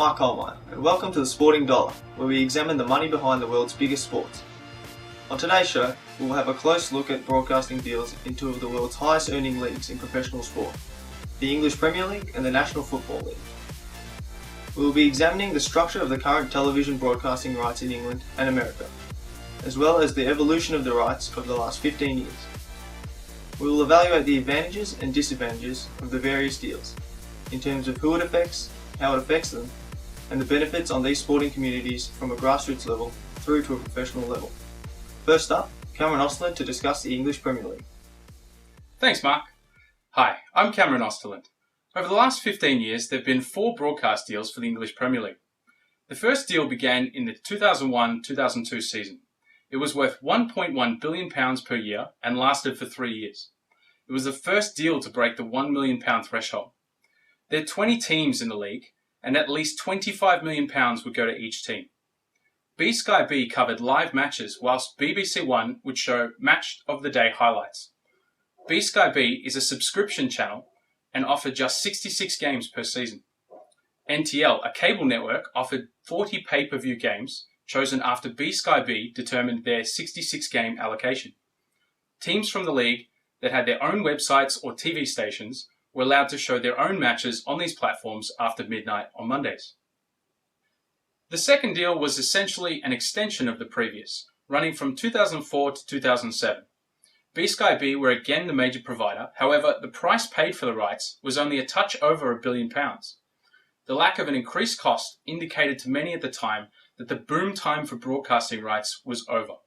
Mark Holmesglen, and welcome to the Sporting Dollar, where we examine the money behind the world's biggest sports. On today's show, we will have a close look at broadcasting deals in two of the world's highest earning leagues in professional sport, the English Premier League and the National Football League. We will be examining the structure of the current television broadcasting rights in England and America, as well as the evolution of the rights over the last 15 years. We will evaluate the advantages and disadvantages of the various deals, in terms of who it affects, how it affects them, and the benefits on these sporting communities from a grassroots level through to a professional level. First up, Cameron Osterland to discuss the English Premier League. Thanks, Mark. Hi, I'm Cameron Osterland. Over the last 15 years, there have been 4 broadcast deals for the English Premier League. The first deal began in the 2001-2002 season. It was worth £1.1 billion per year and lasted for 3 years. It was the first deal to break the £1 million threshold. There are 20 teams in the league, and at least £25 million would go to each team. Sky B covered live matches, whilst BBC One would show match of the day highlights. Sky B is a subscription channel and offered just 66 games per season. NTL, a cable network, offered 40 pay-per-view games, chosen after Sky B determined their 66-game allocation. Teams from the league that had their own websites or TV stations were allowed to show their own matches on these platforms after midnight on Mondays. The second deal was essentially an extension of the previous, running from 2004 to 2007. Sky B were again the major provider, however, the price paid for the rights was only a touch over £1 billion. The lack of an increased cost indicated to many at the time that the boom time for broadcasting rights was over.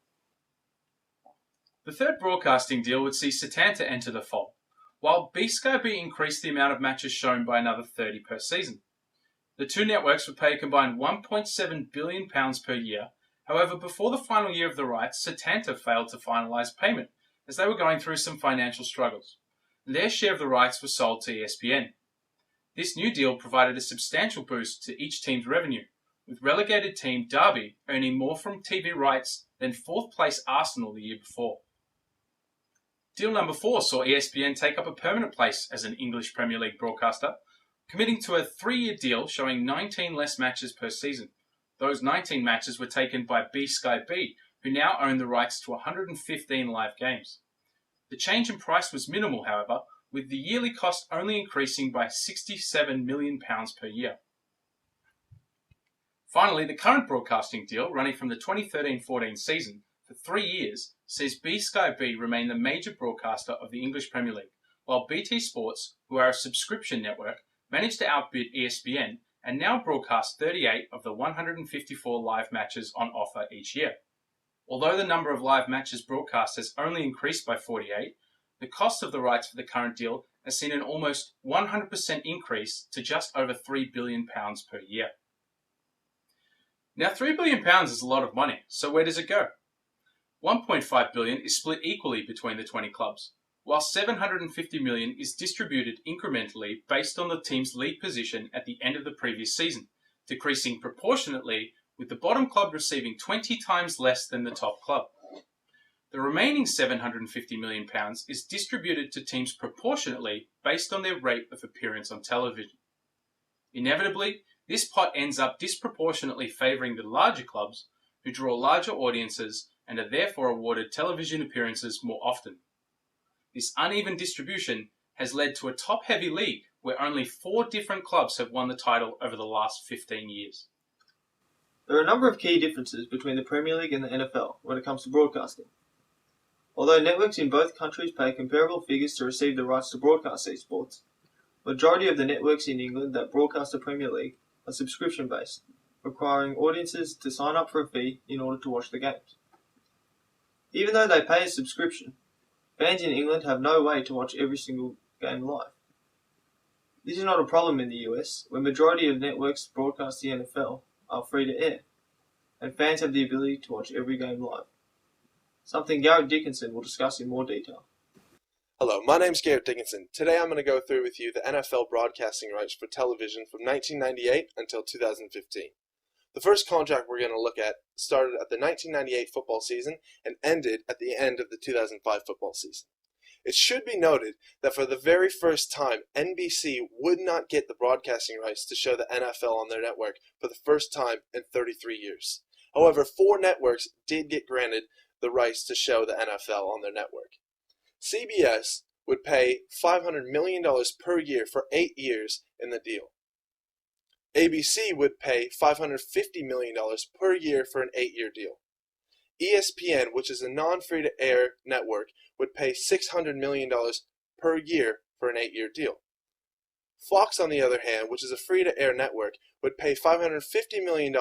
The third broadcasting deal would see Setanta enter the fold, while Sky B increased the amount of matches shown by another 30 per season. The two networks would pay a combined £1.7 billion per year. However, before the final year of the rights, Setanta failed to finalise payment, as they were going through some financial struggles. Their share of the rights was sold to ESPN. This new deal provided a substantial boost to each team's revenue, with relegated team Derby earning more from TV rights than 4th place Arsenal the year before. Deal number 4 saw ESPN take up a permanent place as an English Premier League broadcaster, committing to a 3-year deal showing 19 less matches per season. Those 19 matches were taken by Sky B, who now own the rights to 115 live games. The change in price was minimal, however, with the yearly cost only increasing by £67 million per year. Finally, the current broadcasting deal, running from the 2013-14 season for 3 years, sees Sky B remain the major broadcaster of the English Premier League, while BT Sports, who are a subscription network, managed to outbid ESPN and now broadcast 38 of the 154 live matches on offer each year. Although the number of live matches broadcast has only increased by 48, the cost of the rights for the current deal has seen an almost 100% increase to just over £3 billion per year. Now, £3 billion is a lot of money, so where does it go? £1.5 billion is split equally between the 20 clubs, while £750 million is distributed incrementally based on the team's league position at the end of the previous season, decreasing proportionately, with the bottom club receiving 20 times less than the top club. The remaining £750 million is distributed to teams proportionately based on their rate of appearance on television. Inevitably, this pot ends up disproportionately favouring the larger clubs, who draw larger audiences and are therefore awarded television appearances more often. This uneven distribution has led to a top-heavy league where only 4 different clubs have won the title over the last 15 years. There are a number of key differences between the Premier League and the NFL when it comes to broadcasting. Although networks in both countries pay comparable figures to receive the rights to broadcast these sports, the majority of the networks in England that broadcast the Premier League are subscription-based, requiring audiences to sign up for a fee in order to watch the games. Even though they pay a subscription, fans in England have no way to watch every single game live. This is not a problem in the US, where majority of networks broadcast the NFL are free to air, and fans have the ability to watch every game live. Something Garrett Dickinson will discuss in more detail. Hello, my name's Garrett Dickinson. Today I'm going to go through with you the NFL broadcasting rights for television from 1998 until 2015. The first contract we're going to look at started at the 1998 football season and ended at the end of the 2005 football season. It should be noted that for the very first time, NBC would not get the broadcasting rights to show the NFL on their network for the first time in 33 years. However, 4 networks did get granted the rights to show the NFL on their network. CBS would pay $500 million per year for 8 years in the deal. ABC would pay $550 million per year for an 8-year deal. ESPN, which is a non-free-to-air network, would pay $600 million per year for an 8-year deal. Fox, on the other hand, which is a free-to-air network, would pay $550 million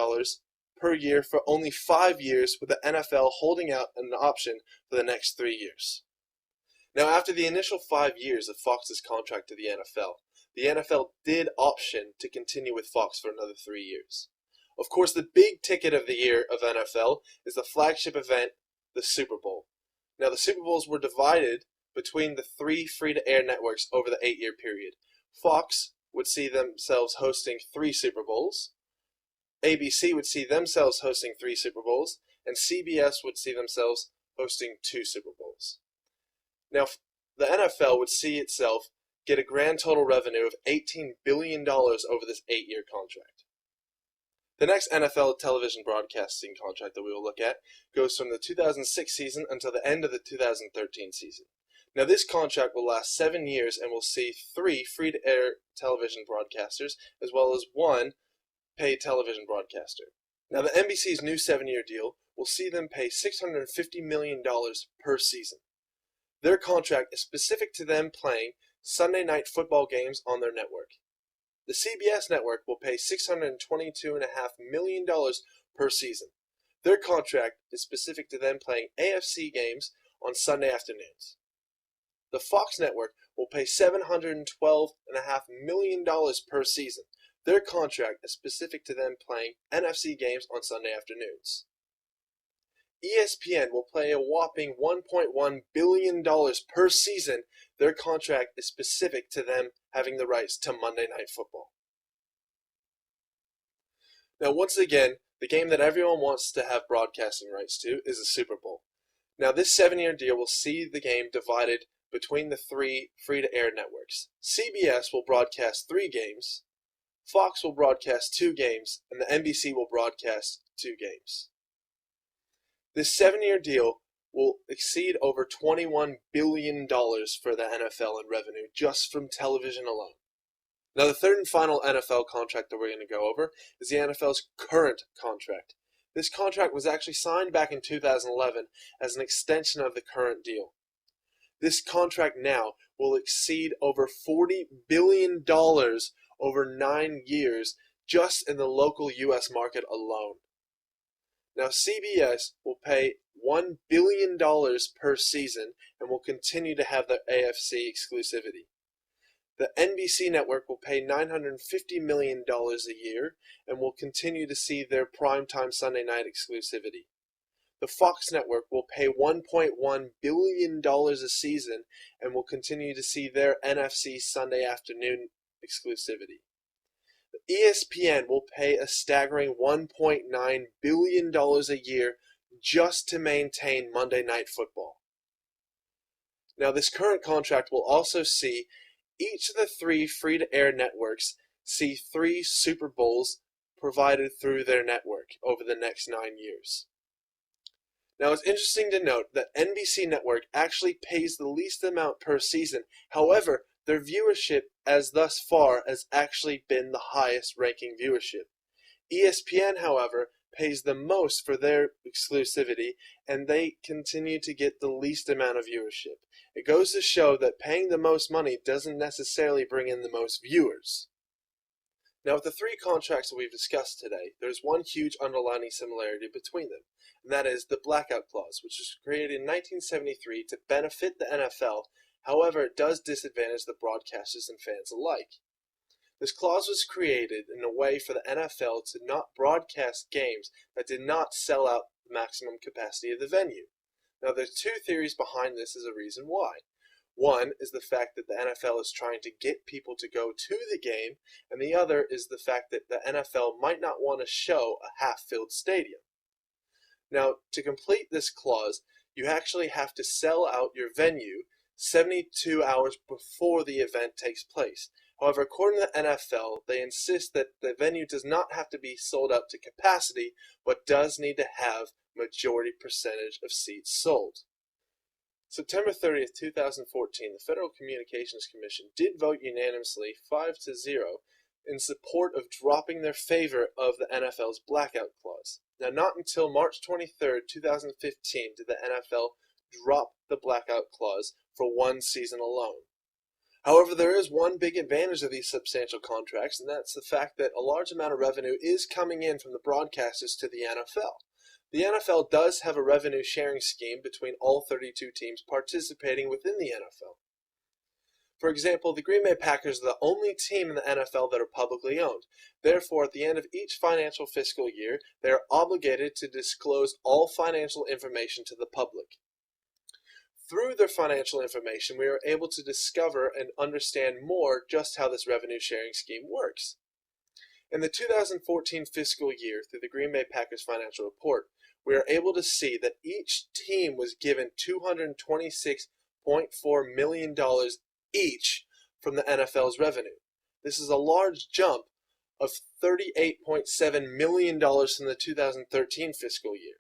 per year for only 5 years, with the NFL holding out an option for the next 3 years. Now, after the initial 5 years of Fox's contract to the NFL did option to continue with Fox for another 3 years. Of course, the big ticket of the year of NFL is the flagship event, the Super Bowl. Now, the Super Bowls were divided between the 3 free-to-air networks over the 8-year period. Fox would see themselves hosting 3 Super Bowls, ABC would see themselves hosting 3 Super Bowls, and CBS would see themselves hosting 2 Super Bowls. Now, the NFL would see itself get a grand total revenue of $18 billion over this 8-year contract. The next NFL television broadcasting contract that we will look at goes from the 2006 season until the end of the 2013 season. Now, this contract will last 7 years and will see 3 free-to-air television broadcasters as well as 1 paid television broadcaster. Now, the NBC's new 7-year deal will see them pay $650 million per season. Their contract is specific to them playing Sunday night football games on their network. The CBS network will pay $622.5 million per season. Their contract is specific to them playing AFC games on Sunday afternoons. The Fox network will pay $712.5 million per season. Their contract is specific to them playing NFC games on Sunday afternoons. ESPN will pay a whopping $1.1 billion per season. Their contract is specific to them having the rights to Monday Night Football. Now, once again, the game that everyone wants to have broadcasting rights to is the Super Bowl. Now, this 7-year deal will see the game divided between the 3 free-to-air networks. CBS will broadcast 3 games, Fox will broadcast 2 games, and the NBC will broadcast 2 games. This 7-year deal will exceed over $21 billion for the NFL in revenue just from television alone. Now, the third and final NFL contract that we're going to go over is the NFL's current contract. This contract was actually signed back in 2011 as an extension of the current deal. This contract now will exceed over $40 billion over 9 years just in the local U.S. market alone. Now, CBS will pay $1 billion per season and will continue to have the AFC exclusivity. The NBC network will pay $950 million a year and will continue to see their primetime Sunday night exclusivity. The Fox network will pay $1.1 billion a season and will continue to see their NFC Sunday afternoon exclusivity. ESPN will pay a staggering $1.9 billion a year just to maintain Monday Night Football. Now, this current contract will also see each of the 3 free-to-air networks see 3 Super Bowls provided through their network over the next 9 years. Now, it's interesting to note that NBC Network actually pays the least amount per season. However, their viewership as thus far has actually been the highest ranking viewership. ESPN, however, pays the most for their exclusivity, and they continue to get the least amount of viewership. It goes to show that paying the most money doesn't necessarily bring in the most viewers. Now, with the 3 contracts that we've discussed today, there's one huge underlying similarity between them, and that is the blackout clause, which was created in 1973 to benefit the NFL. However, it does disadvantage the broadcasters and fans alike. This clause was created in a way for the NFL to not broadcast games that did not sell out the maximum capacity of the venue. Now, there's 2 theories behind this as a reason why. One is the fact that the NFL is trying to get people to go to the game, and the other is the fact that the NFL might not want to show a half-filled stadium. Now, to complete this clause, you actually have to sell out your venue 72 hours before the event takes place. However, according to the NFL, they insist that the venue does not have to be sold out to capacity, but does need to have majority percentage of seats sold. September 30th, 2014, the Federal Communications Commission did vote unanimously 5-0 in support of dropping their favor of the NFL's blackout clause. Now, not until March 23rd, 2015 did the NFL drop the blackout clause for one season alone. However, there is one big advantage of these substantial contracts, and that's the fact that a large amount of revenue is coming in from the broadcasters to the NFL. The NFL does have a revenue sharing scheme between all 32 teams participating within the NFL. For example, the Green Bay Packers are the only team in the NFL that are publicly owned. Therefore, at the end of each financial fiscal year, they are obligated to disclose all financial information to the public. Through their financial information, we are able to discover and understand more just how this revenue sharing scheme works. In the 2014 fiscal year, through the Green Bay Packers financial report, we are able to see that each team was given $226.4 million each from the NFL's revenue. This is a large jump of $38.7 million from the 2013 fiscal year.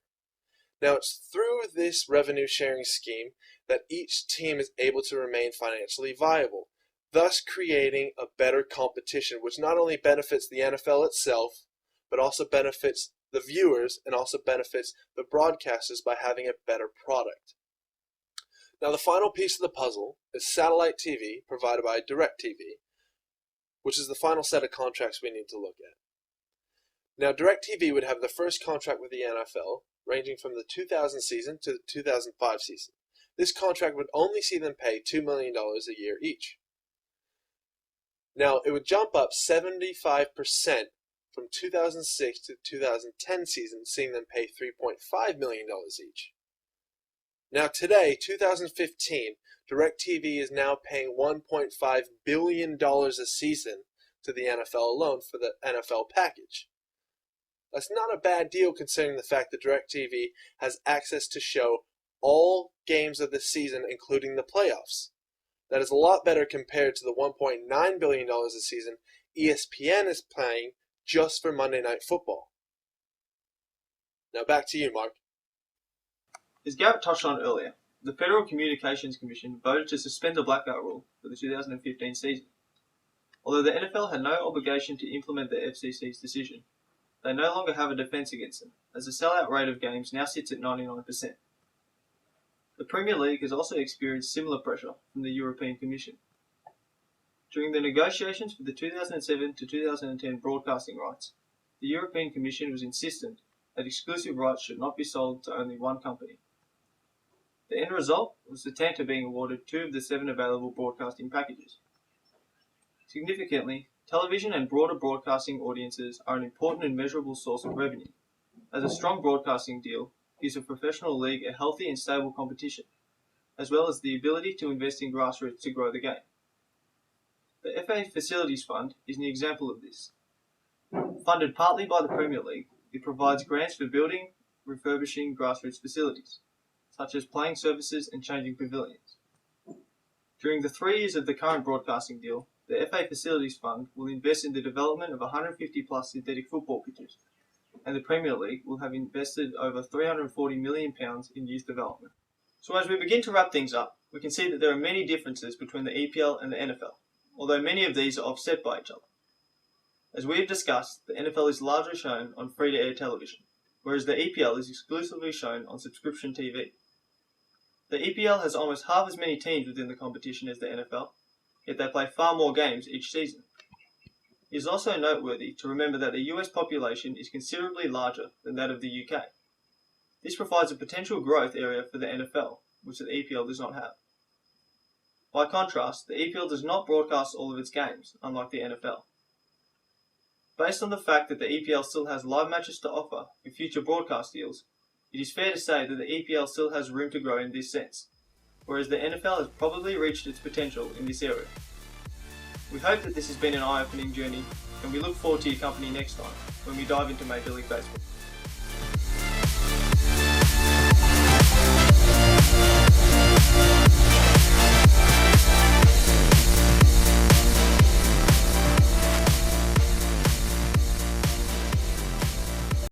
Now, it's through this revenue sharing scheme that each team is able to remain financially viable, thus creating a better competition, which not only benefits the NFL itself, but also benefits the viewers and also benefits the broadcasters by having a better product. Now, the final piece of the puzzle is satellite TV provided by DirecTV, which is the final set of contracts we need to look at. Now, DirecTV would have the first contract with the NFL, ranging from the 2000 season to the 2005 season. This contract would only see them pay $2 million a year each. Now, it would jump up 75% from 2006 to 2010 season, seeing them pay $3.5 million each. Now today, 2015, DirecTV is now paying $1.5 billion a season to the NFL alone for the NFL package. That's not a bad deal considering the fact that DirecTV has access to show all games of the season, including the playoffs. That is a lot better compared to the $1.9 billion a season ESPN is paying just for Monday Night Football. Now back to you, Mark. As Garrett touched on earlier, the Federal Communications Commission voted to suspend the blackout rule for the 2015 season. Although the NFL had no obligation to implement the FCC's decision, they no longer have a defence against them, as the sellout rate of games now sits at 99%. The Premier League has also experienced similar pressure from the European Commission. During the negotiations for the 2007 to 2010 broadcasting rights, the European Commission was insistent that exclusive rights should not be sold to only one company. The end result was the Tanta being awarded 2 of the 7 available broadcasting packages. Significantly, television and broader broadcasting audiences are an important and measurable source of revenue, as a strong broadcasting deal gives a professional league a healthy and stable competition, as well as the ability to invest in grassroots to grow the game. The FA Facilities Fund is an example of this. Funded partly by the Premier League, it provides grants for building, refurbishing grassroots facilities, such as playing surfaces and changing pavilions. During the 3 years of the current broadcasting deal, the FA Facilities Fund will invest in the development of 150 plus synthetic football pitches, and the Premier League will have invested over £340 million in youth development. So as we begin to wrap things up, we can see that there are many differences between the EPL and the NFL, although many of these are offset by each other. As we have discussed, the NFL is largely shown on free-to-air television, whereas the EPL is exclusively shown on subscription TV. The EPL has almost half as many teams within the competition as the NFL, yet they play far more games each season. It is also noteworthy to remember that the US population is considerably larger than that of the UK. This provides a potential growth area for the NFL, which the EPL does not have. By contrast, the EPL does not broadcast all of its games, unlike the NFL. Based on the fact that the EPL still has live matches to offer in future broadcast deals, it is fair to say that the EPL still has room to grow in this sense, whereas the NFL has probably reached its potential in this area. We hope that this has been an eye-opening journey, and we look forward to your company next time when we dive into Major League Baseball.